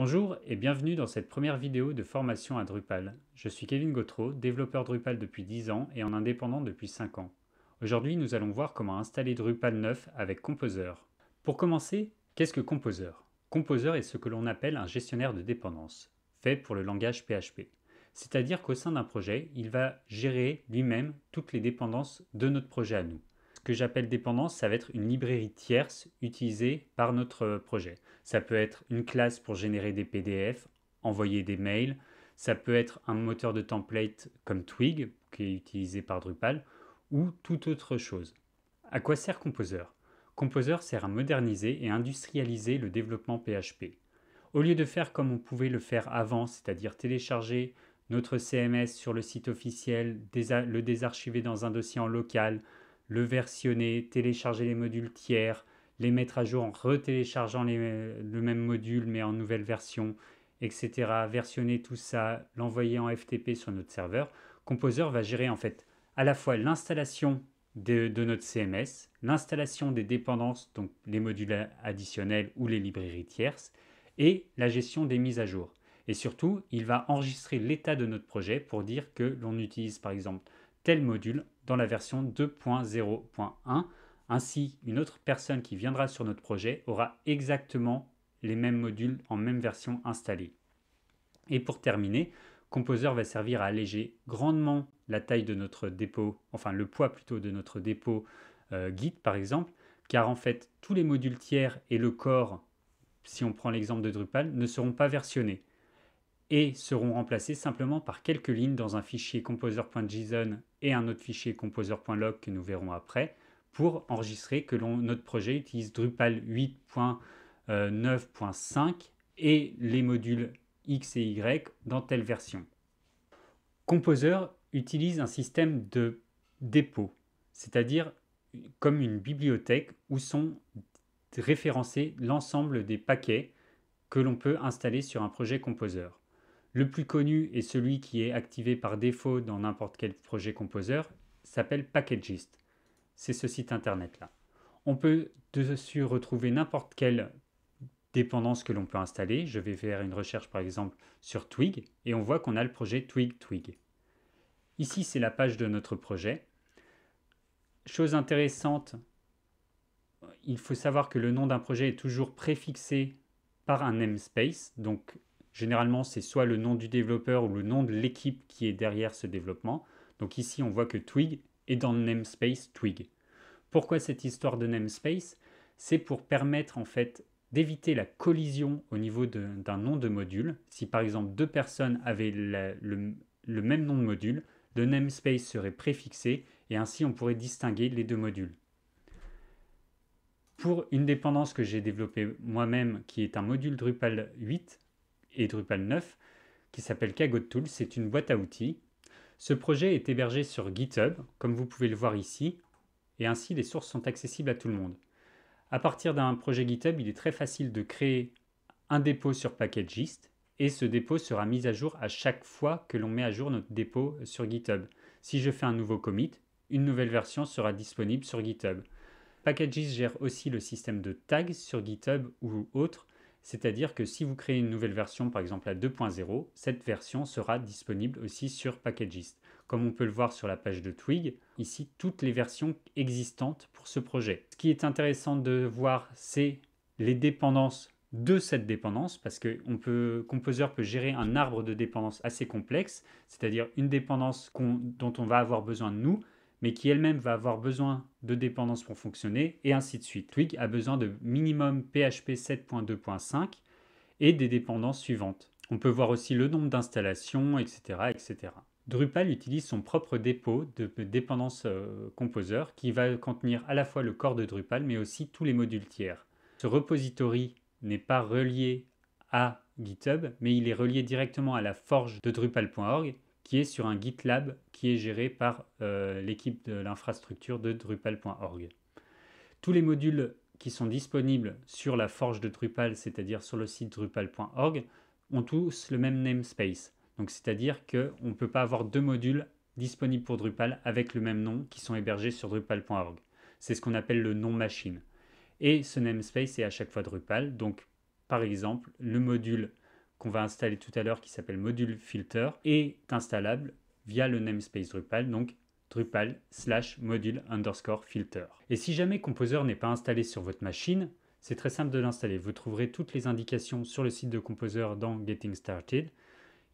Bonjour et bienvenue dans cette première vidéo de formation à Drupal. Je suis Kevin Gautreau, développeur Drupal depuis 10 ans et en indépendant depuis 5 ans. Aujourd'hui, nous allons voir comment installer Drupal 9 avec Composer. Pour commencer, qu'est-ce que Composer? Composer est ce que l'on appelle un gestionnaire de dépendances, fait pour le langage PHP. C'est-à-dire qu'au sein d'un projet, il va gérer lui-même toutes les dépendances de notre projet à nous. Ce que j'appelle dépendance, ça va être une librairie tierce utilisée par notre projet. Ça peut être une classe pour générer des PDF, envoyer des mails. Ça peut être un moteur de template comme Twig, qui est utilisé par Drupal, ou toute autre chose. À quoi sert Composer? Composer sert à moderniser et industrialiser le développement PHP. Au lieu de faire comme on pouvait le faire avant, c'est-à-dire télécharger notre CMS sur le site officiel, le désarchiver dans un dossier en local, le versionner, télécharger les modules tiers, les mettre à jour en retéléchargeant le même module mais en nouvelle version, etc. Versionner tout ça, l'envoyer en FTP sur notre serveur. Composer va gérer en fait à la fois l'installation de notre CMS, l'installation des dépendances, donc les modules additionnels ou les librairies tierces, et la gestion des mises à jour. Et surtout, il va enregistrer l'état de notre projet pour dire que l'on utilise par exemple tel module dans la version 2.0.1. Ainsi, une autre personne qui viendra sur notre projet aura exactement les mêmes modules en même version installés. Et pour terminer, Composer va servir à alléger grandement la taille de notre dépôt, enfin le poids plutôt de notre dépôt Git par exemple, car en fait tous les modules tiers et le core, si on prend l'exemple de Drupal, ne seront pas versionnés et seront remplacés simplement par quelques lignes dans un fichier composer.json et un autre fichier composer.log que nous verrons après pour enregistrer que notre projet utilise Drupal 8.9.5 et les modules X et Y dans telle version. Composer utilise un système de dépôt, c'est-à-dire comme une bibliothèque où sont référencés l'ensemble des paquets que l'on peut installer sur un projet Composer. Le plus connu et celui qui est activé par défaut dans n'importe quel projet Composer s'appelle Packagist. C'est ce site internet-là. On peut dessus retrouver n'importe quelle dépendance que l'on peut installer. Je vais faire une recherche par exemple sur Twig et on voit qu'on a le projet Twig. Ici, c'est la page de notre projet. Chose intéressante, il faut savoir que le nom d'un projet est toujours préfixé par un namespace. Donc, généralement, c'est soit le nom du développeur ou le nom de l'équipe qui est derrière ce développement. Donc ici, on voit que Twig est dans le namespace Twig. Pourquoi cette histoire de namespace? C'est pour permettre en fait d'éviter la collision au niveau d'un nom de module. Si par exemple deux personnes avaient le même nom de module, le namespace serait préfixé et ainsi on pourrait distinguer les deux modules. Pour une dépendance que j'ai développée moi-même, qui est un module Drupal 8 et Drupal 9, qui s'appelle KagoTools, c'est une boîte à outils. Ce projet est hébergé sur GitHub, comme vous pouvez le voir ici, et ainsi les sources sont accessibles à tout le monde. À partir d'un projet GitHub, il est très facile de créer un dépôt sur Packagist, et ce dépôt sera mis à jour à chaque fois que l'on met à jour notre dépôt sur GitHub. Si je fais un nouveau commit, une nouvelle version sera disponible sur GitHub. Packagist gère aussi le système de tags sur GitHub ou autre, c'est-à-dire que si vous créez une nouvelle version, par exemple la 2.0, cette version sera disponible aussi sur Packagist. Comme on peut le voir sur la page de Twig, ici toutes les versions existantes pour ce projet. Ce qui est intéressant de voir, c'est les dépendances de cette dépendance, parce que Composer peut gérer un arbre de dépendance assez complexe, c'est-à-dire une dépendance dont on va avoir besoin de nous, mais qui elle-même va avoir besoin de dépendances pour fonctionner, et ainsi de suite. Twig a besoin de minimum PHP 7.2.5 et des dépendances suivantes. On peut voir aussi le nombre d'installations, etc., etc. Drupal utilise son propre dépôt de dépendance Composer qui va contenir à la fois le corps de Drupal, mais aussi tous les modules tiers. Ce repository n'est pas relié à GitHub, mais il est relié directement à la forge de Drupal.org, qui est sur un GitLab qui est géré par l'équipe de l'infrastructure de Drupal.org. Tous les modules qui sont disponibles sur la forge de Drupal, c'est-à-dire sur le site Drupal.org, ont tous le même namespace. Donc c'est-à-dire qu'on ne peut pas avoir deux modules disponibles pour Drupal avec le même nom qui sont hébergés sur Drupal.org. C'est ce qu'on appelle le nom machine. Et ce namespace est à chaque fois Drupal. Donc par exemple, le module qu'on va installer tout à l'heure qui s'appelle module filter est installable via le namespace Drupal, donc Drupal/module_filter. Et si jamais Composer n'est pas installé sur votre machine, c'est très simple de l'installer. Vous trouverez toutes les indications sur le site de Composer dans Getting Started.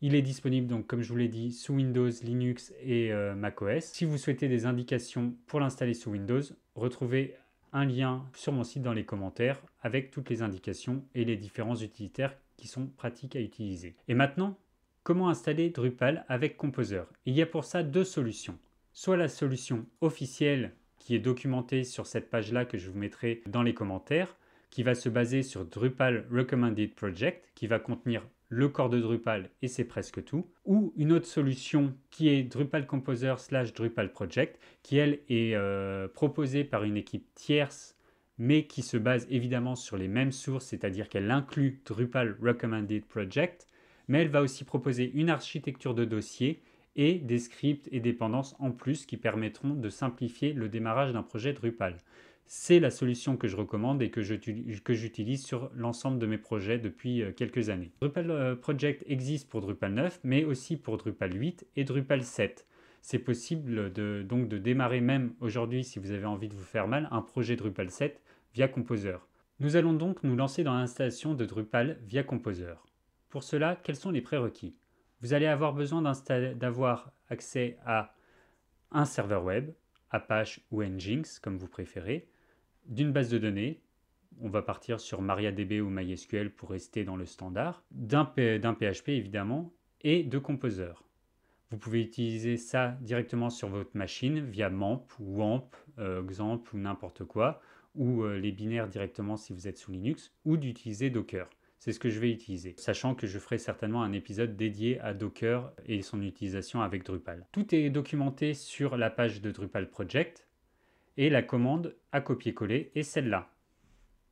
Il est disponible, donc, comme je vous l'ai dit, sous Windows, Linux et macOS. Si vous souhaitez des indications pour l'installer sous Windows, retrouvez un lien sur mon site dans les commentaires avec toutes les indications et les différents utilitaires qui sont pratiques à utiliser. Et maintenant, comment installer Drupal avec Composer? Il y a pour ça deux solutions. Soit la solution officielle qui est documentée sur cette page-là que je vous mettrai dans les commentaires, qui va se baser sur Drupal Recommended Project, qui va contenir le corps de Drupal et c'est presque tout, ou une autre solution qui est Drupal Composer / Drupal Project, qui elle est proposée par une équipe tierce, mais qui se base évidemment sur les mêmes sources, c'est-à-dire qu'elle inclut Drupal Recommended Project, mais elle va aussi proposer une architecture de dossier et des scripts et dépendances en plus qui permettront de simplifier le démarrage d'un projet Drupal. C'est la solution que je recommande et que j'utilise sur l'ensemble de mes projets depuis quelques années. Drupal Project existe pour Drupal 9, mais aussi pour Drupal 8 et Drupal 7. C'est possible donc de démarrer même aujourd'hui, si vous avez envie de vous faire mal, un projet Drupal 7 via Composer. Nous allons donc nous lancer dans l'installation de Drupal via Composer. Pour cela, quels sont les prérequis? Vous allez avoir besoin d'avoir accès à un serveur web, Apache ou Nginx, comme vous préférez, d'une base de données, on va partir sur MariaDB ou MySQL pour rester dans le standard, d'un PHP évidemment, et de Composer. Vous pouvez utiliser ça directement sur votre machine via MAMP ou WAMP, XAMPP ou n'importe quoi, ou les binaires directement si vous êtes sous Linux, ou d'utiliser Docker. C'est ce que je vais utiliser, sachant que je ferai certainement un épisode dédié à Docker et son utilisation avec Drupal. Tout est documenté sur la page de Drupal Project et la commande à copier-coller est celle-là.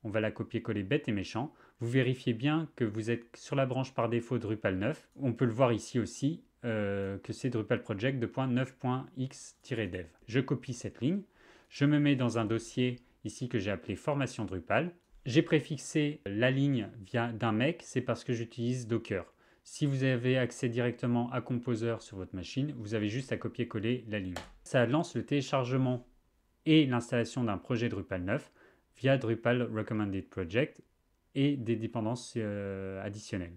On va la copier-coller bête et méchant. Vous vérifiez bien que vous êtes sur la branche par défaut Drupal 9. On peut le voir ici aussi que c'est Drupal Project 2.9.x-dev. Je copie cette ligne. Je me mets dans un dossier ici que j'ai appelé formation Drupal. J'ai préfixé la ligne via d'un mec, c'est parce que j'utilise Docker. Si vous avez accès directement à Composer sur votre machine, vous avez juste à copier-coller la ligne. Ça lance le téléchargement et l'installation d'un projet Drupal 9 via Drupal Recommended Project et des dépendances additionnelles.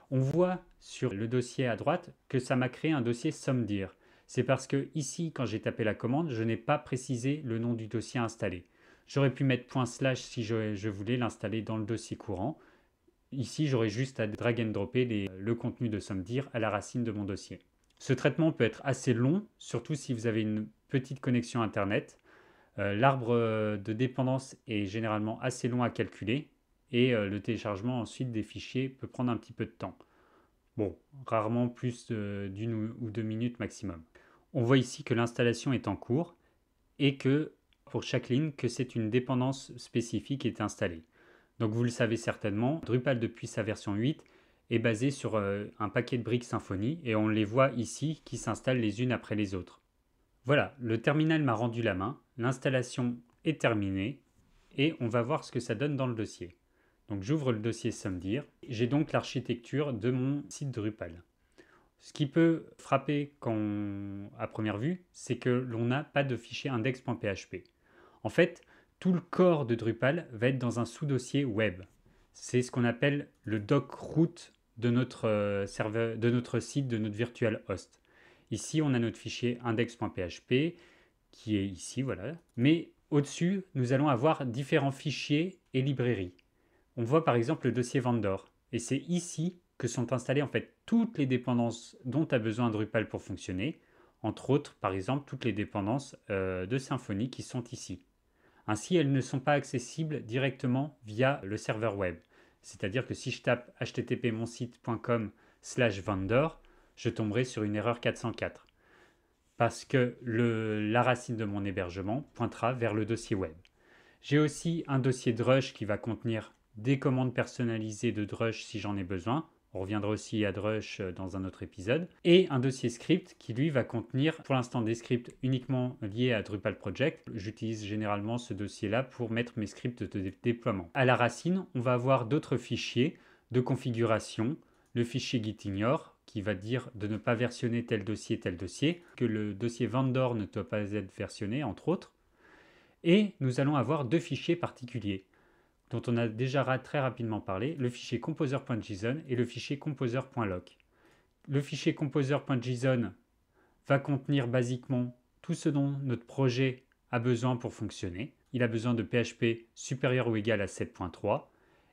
On voit sur le dossier à droite que ça m'a créé un dossier SOMDIR. C'est parce que ici, quand j'ai tapé la commande, je n'ai pas précisé le nom du dossier installé. J'aurais pu mettre // si je voulais l'installer dans le dossier courant. Ici, j'aurais juste à drag and dropper le contenu de SOMDIR à la racine de mon dossier. Ce traitement peut être assez long, surtout si vous avez une petite connexion Internet. L'arbre de dépendance est généralement assez long à calculer et le téléchargement ensuite des fichiers peut prendre un petit peu de temps. Bon, rarement plus d'une ou 2 minutes maximum. On voit ici que l'installation est en cours et que pour chaque ligne que c'est une dépendance spécifique qui est installée. Donc vous le savez certainement, Drupal depuis sa version 8 est basé sur un paquet de briques Symfony et on les voit ici qui s'installent les unes après les autres. Voilà, le terminal m'a rendu la main, l'installation est terminée et on va voir ce que ça donne dans le dossier. Donc j'ouvre le dossier SOMDIR, j'ai donc l'architecture de mon site Drupal. Ce qui peut frapper à première vue, c'est que l'on n'a pas de fichier index.php. En fait, tout le corps de Drupal va être dans un sous-dossier web. C'est ce qu'on appelle le doc root de notre serveur, de notre site, de notre virtual host. Ici, on a notre fichier index.php qui est ici, voilà. Mais au-dessus, nous allons avoir différents fichiers et librairies. On voit par exemple le dossier vendor. Et c'est ici que sont installées en fait toutes les dépendances dont a besoin Drupal pour fonctionner. Entre autres, par exemple, toutes les dépendances de Symfony qui sont ici. Ainsi, elles ne sont pas accessibles directement via le serveur web. C'est-à-dire que si je tape http://monsite.com/vendor, je tomberai sur une erreur 404. Parce que la racine de mon hébergement pointera vers le dossier web. J'ai aussi un dossier Drush qui va contenir des commandes personnalisées de Drush si j'en ai besoin. On reviendra aussi à Drush dans un autre épisode. Et un dossier script qui lui va contenir pour l'instant des scripts uniquement liés à Drupal Project. J'utilise généralement ce dossier-là pour mettre mes scripts de déploiement. À la racine, on va avoir d'autres fichiers de configuration, le fichier gitignore qui va dire de ne pas versionner tel dossier, que le dossier vendor ne doit pas être versionné, entre autres. Et nous allons avoir deux fichiers particuliers dont on a déjà très rapidement parlé, le fichier composer.json et le fichier composer.lock. Le fichier composer.json va contenir basiquement tout ce dont notre projet a besoin pour fonctionner. Il a besoin de PHP supérieur ou égal à 7.3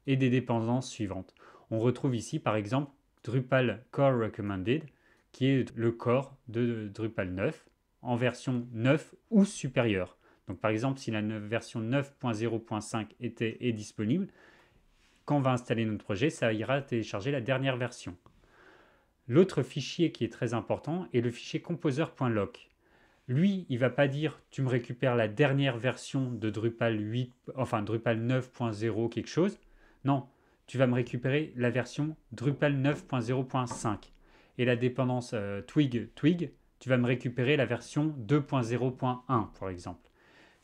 et des dépendances suivantes. On retrouve ici par exemple Drupal Core Recommended qui est le core de Drupal 9 en version 9 ou supérieure. Donc par exemple, si la version 9.0.5 est disponible, quand on va installer notre projet, ça ira télécharger la dernière version. L'autre fichier qui est très important est le fichier composer.lock. Lui, il ne va pas dire tu me récupères la dernière version de Drupal 8, enfin Drupal 9.0 quelque chose. Non, tu vas me récupérer la version Drupal 9.0.5. Et la dépendance Twig, tu vas me récupérer la version 2.0.1 par exemple.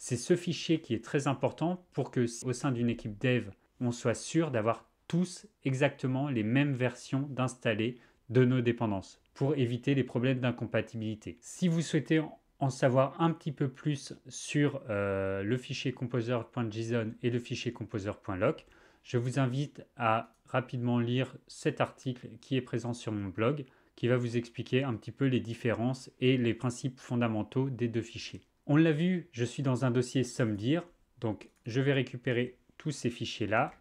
C'est ce fichier qui est très important pour que au sein d'une équipe dev, on soit sûr d'avoir tous exactement les mêmes versions d'installer de nos dépendances pour éviter les problèmes d'incompatibilité. Si vous souhaitez en savoir un petit peu plus sur le fichier composer.json et le fichier composer.lock, je vous invite à rapidement lire cet article qui est présent sur mon blog qui va vous expliquer un petit peu les différences et les principes fondamentaux des deux fichiers. On l'a vu, je suis dans un dossier SUMDIR, donc je vais récupérer tous ces fichiers-là,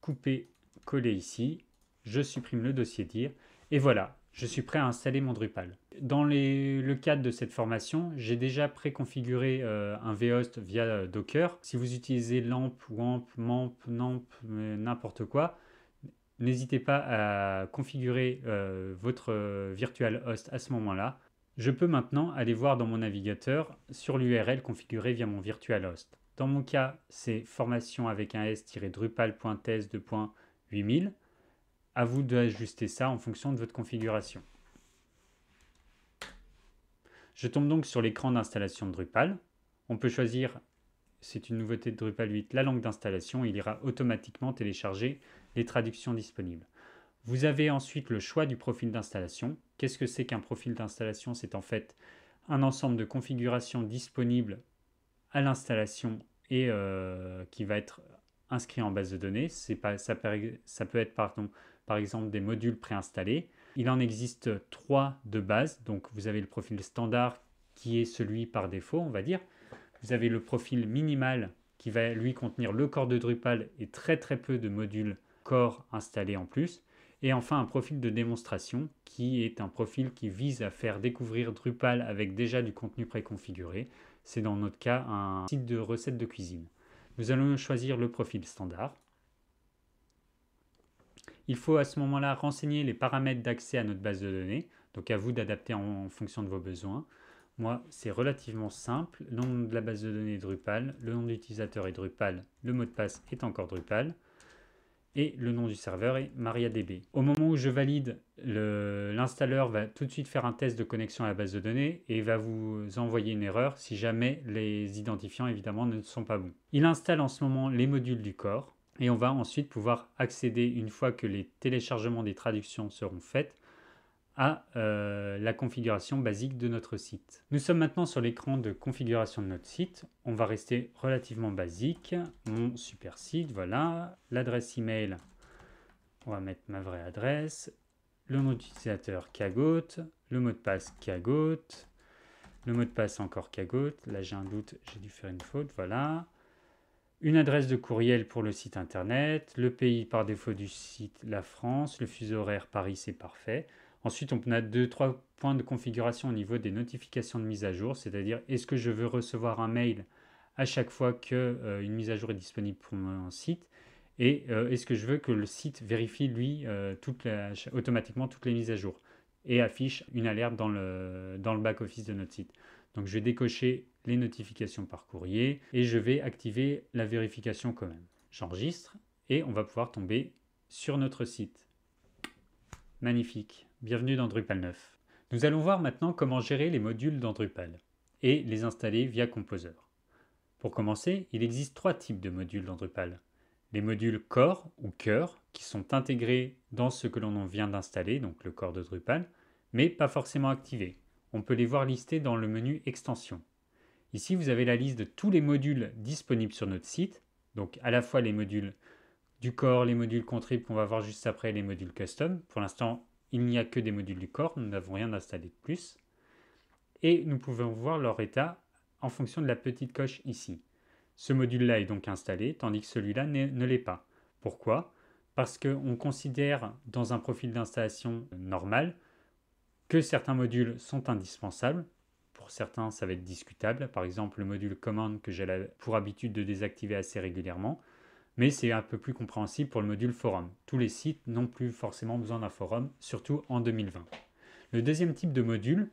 couper, coller ici, je supprime le dossier dir, et voilà, je suis prêt à installer mon Drupal. Dans le cadre de cette formation, j'ai déjà préconfiguré un vhost via Docker. Si vous utilisez LAMP, WAMP, MAMP, NAMP, n'importe quoi, n'hésitez pas à configurer votre virtual host à ce moment-là. Je peux maintenant aller voir dans mon navigateur sur l'URL configurée via mon virtual host. Dans mon cas, c'est formation avec un s-drupal.test2.8000. À vous d'ajuster ça en fonction de votre configuration. Je tombe donc sur l'écran d'installation de Drupal. On peut choisir, c'est une nouveauté de Drupal 8, la langue d'installation. Il ira automatiquement télécharger les traductions disponibles. Vous avez ensuite le choix du profil d'installation. Qu'est-ce que c'est qu'un profil d'installation? C'est en fait un ensemble de configurations disponibles à l'installation et qui va être inscrit en base de données. Ça peut être par exemple des modules préinstallés. Il en existe 3 de base. Donc vous avez le profil standard qui est celui par défaut, on va dire. Vous avez le profil minimal qui va lui contenir le corps de Drupal et très peu de modules core installés en plus. Et enfin, un profil de démonstration qui est un profil qui vise à faire découvrir Drupal avec déjà du contenu préconfiguré. C'est dans notre cas un site de recettes de cuisine. Nous allons choisir le profil standard. Il faut à ce moment-là renseigner les paramètres d'accès à notre base de données. Donc à vous d'adapter en fonction de vos besoins. Moi, c'est relativement simple. Le nom de la base de données est Drupal, le nom d'utilisateur est Drupal, le mot de passe est encore Drupal. Et le nom du serveur est MariaDB. Au moment où je valide, l'installeur va tout de suite faire un test de connexion à la base de données et va vous envoyer une erreur si jamais les identifiants évidemment ne sont pas bons. Il installe en ce moment les modules du corps et on va ensuite pouvoir accéder, une fois que les téléchargements des traductions seront faits, à la configuration basique de notre site. Nous sommes maintenant sur l'écran de configuration de notre site. On va rester relativement basique. Mon super site, voilà. L'adresse email, on va mettre ma vraie adresse. Le nom d'utilisateur Cagote. Le mot de passe Cagote. Le mot de passe encore Cagote. Là j'ai un doute, j'ai dû faire une faute, voilà. Une adresse de courriel pour le site internet. Le pays par défaut du site, la France. Le fuseau horaire Paris, c'est parfait. Ensuite, on a 2-3 points de configuration au niveau des notifications de mise à jour, c'est-à-dire est-ce que je veux recevoir un mail à chaque fois qu'une mise à jour est disponible pour mon site et est-ce que je veux que le site vérifie, lui, automatiquement toutes les mises à jour et affiche une alerte dans le back-office de notre site. Donc, je vais décocher les notifications par courrier et je vais activer la vérification quand même. J'enregistre et on va pouvoir tomber sur notre site. Magnifique. Bienvenue dans Drupal 9. Nous allons voir maintenant comment gérer les modules dans Drupal et les installer via Composer. Pour commencer, il existe 3 types de modules dans Drupal. les modules core ou cœur qui sont intégrés dans ce que l'on vient d'installer, donc le corps de Drupal, mais pas forcément activés. On peut les voir listés dans le menu extension. Ici, vous avez la liste de tous les modules disponibles sur notre site, donc à la fois les modules du core, les modules contrib qu'on va voir juste après, les modules custom. Pour l'instant, il n'y a que des modules du core, nous n'avons rien installé de plus. Et nous pouvons voir leur état en fonction de la petite coche ici. Ce module-là est donc installé, tandis que celui-là ne l'est pas. Pourquoi? Parce qu'on considère dans un profil d'installation normal que certains modules sont indispensables. Pour certains, ça va être discutable. Par exemple, le module command que j'ai pour habitude de désactiver assez régulièrement. Mais c'est un peu plus compréhensible pour le module forum. Tous les sites n'ont plus forcément besoin d'un forum, surtout en 2020. Le deuxième type de module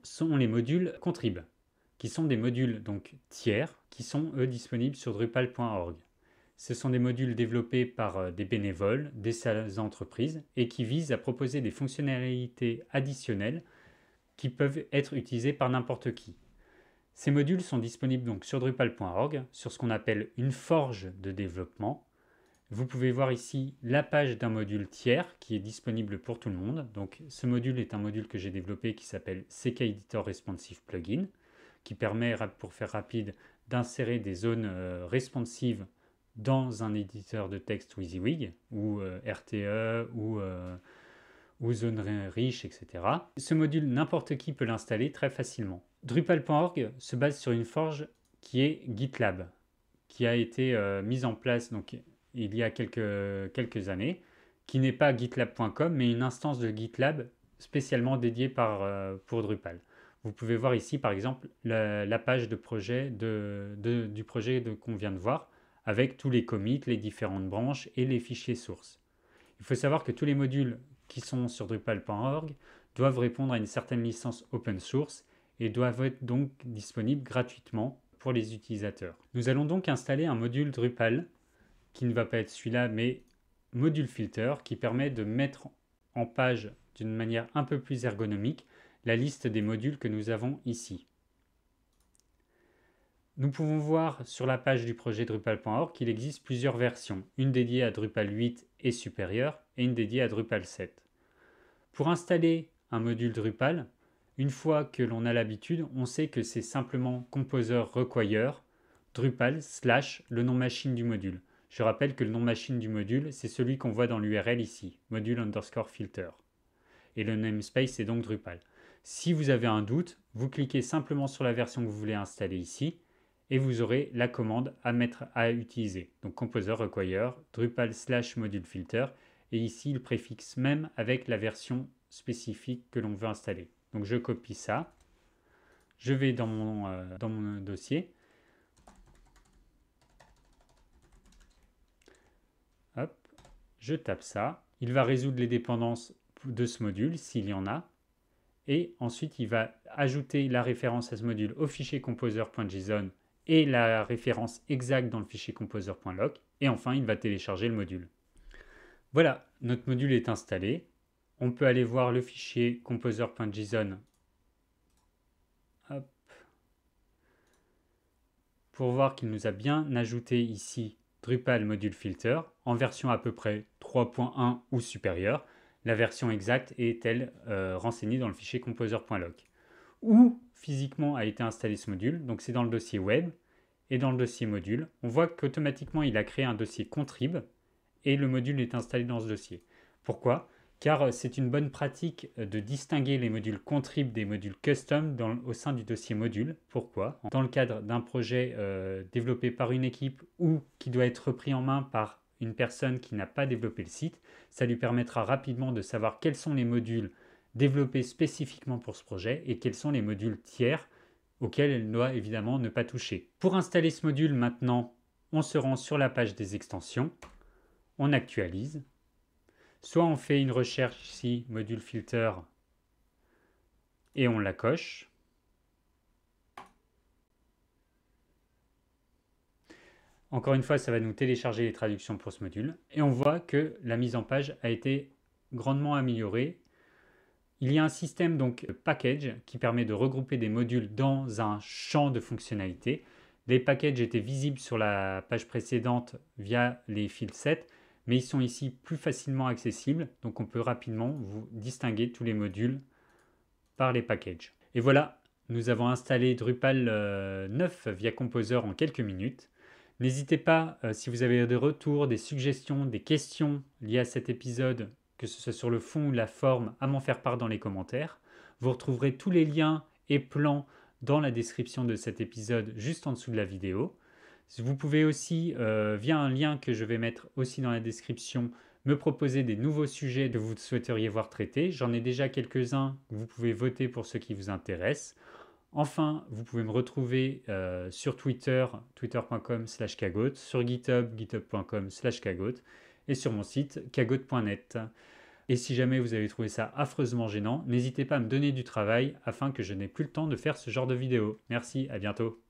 sont les modules contrib, qui sont des modules donc tiers, qui sont eux disponibles sur drupal.org. Ce sont des modules développés par des bénévoles, des entreprises, et qui visent à proposer des fonctionnalités additionnelles qui peuvent être utilisées par n'importe qui. Ces modules sont disponibles donc sur drupal.org, sur ce qu'on appelle une forge de développement. Vous pouvez voir ici la page d'un module tiers qui est disponible pour tout le monde. Donc, ce module est un module que j'ai développé qui s'appelle CK Editor Responsive Plugin, qui permet, pour faire rapide, d'insérer des zones responsives dans un éditeur de texte WYSIWYG ou RTE ou zone riche, etc. Ce module, n'importe qui peut l'installer très facilement. Drupal.org se base sur une forge qui est GitLab, qui a été mise en place donc, il y a quelques années, qui n'est pas gitlab.com, mais une instance de GitLab spécialement dédiée pour Drupal. Vous pouvez voir ici, par exemple, la page de projet du projet qu'on vient de voir, avec tous les commits, les différentes branches et les fichiers sources. Il faut savoir que tous les modules qui sont sur drupal.org doivent répondre à une certaine licence open source et doivent être donc disponibles gratuitement pour les utilisateurs. Nous allons donc installer un module Drupal qui ne va pas être celui-là, mais module filter qui permet de mettre en page d'une manière un peu plus ergonomique la liste des modules que nous avons ici. Nous pouvons voir sur la page du projet Drupal.org qu'il existe plusieurs versions, une dédiée à Drupal 8 et supérieure et une dédiée à Drupal 7. Pour installer un module Drupal, une fois que l'on a l'habitude, on sait que c'est simplement composer require Drupal / le nom machine du module. Je rappelle que le nom machine du module, c'est celui qu'on voit dans l'URL ici, module_filter. Et le namespace est donc Drupal. Si vous avez un doute, vous cliquez simplement sur la version que vous voulez installer ici et vous aurez la commande à utiliser. Donc composer require Drupal / module filter et ici le préfixe même avec la version spécifique que l'on veut installer. Donc je copie ça, je vais dans mon dossier, hop, je tape ça, il va résoudre les dépendances de ce module s'il y en a, et ensuite il va ajouter la référence à ce module au fichier composer.json et la référence exacte dans le fichier composer.loc, et enfin il va télécharger le module. Voilà, notre module est installé. On peut aller voir le fichier composer.json pour voir qu'il nous a bien ajouté ici Drupal module filter en version à peu près 3.1 ou supérieure. La version exacte est elle renseignée dans le fichier composer.loc. Où physiquement a été installé ce module, donc c'est dans le dossier web et dans le dossier module. On voit qu'automatiquement il a créé un dossier contrib et le module est installé dans ce dossier. Pourquoi? Car c'est une bonne pratique de distinguer les modules contrib des modules custom au sein du dossier module. Pourquoi? Dans le cadre d'un projet développé par une équipe ou qui doit être repris en main par une personne qui n'a pas développé le site, ça lui permettra rapidement de savoir quels sont les modules développés spécifiquement pour ce projet et quels sont les modules tiers auxquels elle doit évidemment ne pas toucher. Pour installer ce module maintenant, on se rend sur la page des extensions, on actualise. Soit on fait une recherche ici, module filter, et on la coche. Encore une fois, ça va nous télécharger les traductions pour ce module. Et on voit que la mise en page a été grandement améliorée. Il y a un système donc package qui permet de regrouper des modules dans un champ de fonctionnalités. Les packages étaient visibles sur la page précédente via les filsets, mais ils sont ici plus facilement accessibles, donc on peut rapidement vous distinguer tous les modules par les packages. Et voilà, nous avons installé Drupal 9 via Composer en quelques minutes. N'hésitez pas, si vous avez des retours, des suggestions, des questions liées à cet épisode, que ce soit sur le fond ou la forme, à m'en faire part dans les commentaires. Vous retrouverez tous les liens et plans dans la description de cet épisode juste en dessous de la vidéo. Vous pouvez aussi, via un lien que je vais mettre aussi dans la description, me proposer des nouveaux sujets que vous souhaiteriez voir traités. J'en ai déjà quelques-uns, vous pouvez voter pour ceux qui vous intéressent. Enfin, vous pouvez me retrouver sur Twitter, twitter.com/kagoat, sur GitHub, github.com/kagoat, et sur mon site, kagoat.net. Et si jamais vous avez trouvé ça affreusement gênant, n'hésitez pas à me donner du travail afin que je n'ai plus le temps de faire ce genre de vidéo. Merci, à bientôt.